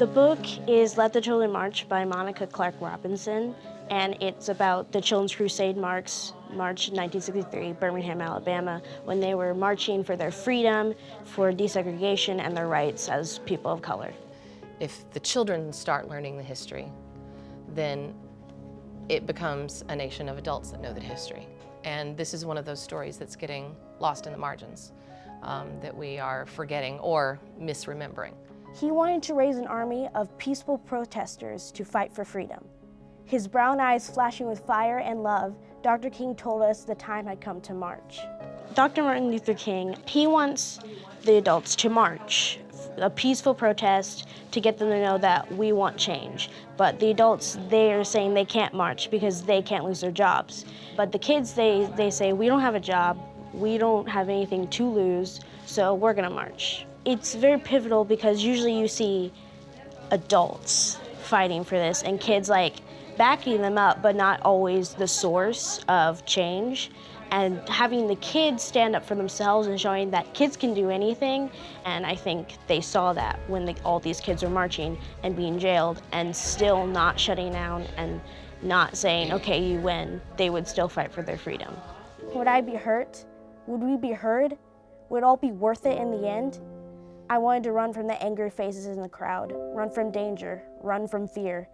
The book is Let the Children March by Monica Clark Robinson, and it's about the Children's Crusade March 1963, Birmingham, Alabama, when they were marching for their freedom, for desegregation, and their rights as people of color. If the children start learning the history, then it becomes a nation of adults that know the history. And this is one of those stories that's getting lost in the margins, that we are forgetting or misremembering. He wanted to raise an army of peaceful protesters to fight for freedom. His brown eyes flashing with fire and love, Dr. King told us the time had come to march. Dr. Martin Luther King, he wants the adults to march, a peaceful protest to get them to know that we want change. But the adults, they are saying they can't march because they can't lose their jobs. But the kids, they say, we don't have a job, we don't have anything to lose, so we're gonna march. It's very pivotal because usually you see adults fighting for this and kids like backing them up, but not always the source of change. And having the kids stand up for themselves and showing that kids can do anything. And I think they saw that when all these kids were marching and being jailed and still not shutting down and not saying, okay, you win. They would still fight for their freedom. Would I be hurt? Would we be heard? Would it all be worth it in the end? I wanted to run from the angry faces in the crowd, run from danger, run from fear.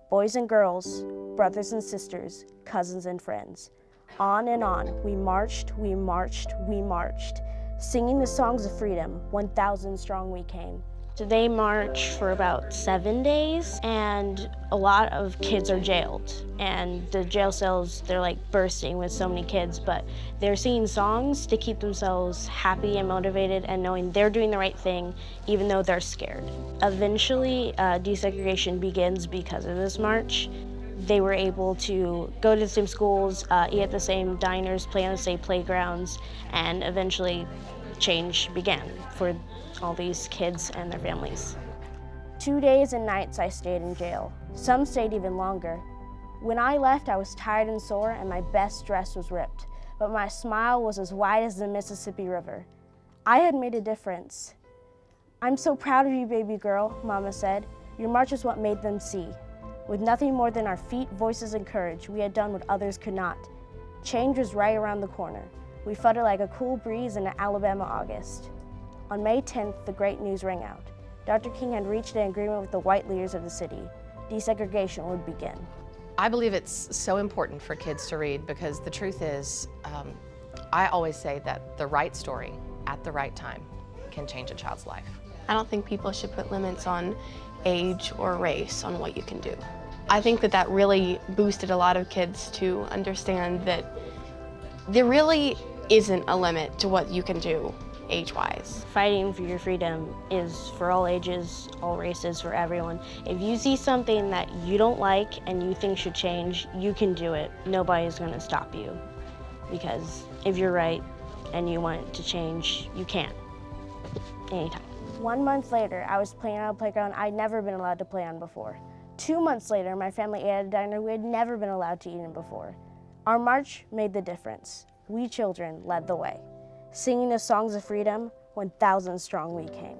Boys and girls, brothers and sisters, cousins and friends. On and on, we marched, we marched, we marched, singing the songs of freedom, 1,000 strong we came. So they march for about 7 days, and a lot of kids are jailed. And the jail cells, they're like bursting with so many kids, but they're singing songs to keep themselves happy and motivated and knowing they're doing the right thing, even though they're scared. Eventually, desegregation begins because of this march. They were able to go to the same schools, eat at the same diners, play on the same playgrounds, and eventually change began for all these kids and their families. 2 days and nights I stayed in jail. Some stayed even longer. When I left, I was tired and sore and my best dress was ripped, but my smile was as wide as the Mississippi River. I had made a difference. I'm so proud of you, baby girl, Mama said. Your march is what made them see. With nothing more than our feet, voices, and courage, we had done what others could not. Change was right around the corner. We felt it like a cool breeze in an Alabama August. On May 10th, the great news rang out. Dr. King had reached an agreement with the white leaders of the city. Desegregation would begin. I believe it's so important for kids to read because the truth is, I always say that the right story at the right time can change a child's life. I don't think people should put limits on age or race on what you can do. I think that really boosted a lot of kids to understand that there really isn't a limit to what you can do age-wise. Fighting for your freedom is for all ages, all races, for everyone. If you see something that you don't like and you think should change, you can do it. Nobody's going to stop you. Because if you're right and you want it to change, you can. Anytime. 1 month later, I was playing on a playground I'd never been allowed to play on before. 2 months later, my family ate at a diner we had never been allowed to eat in before. Our march made the difference. We children led the way. Singing the songs of freedom, 1,000 strong we came.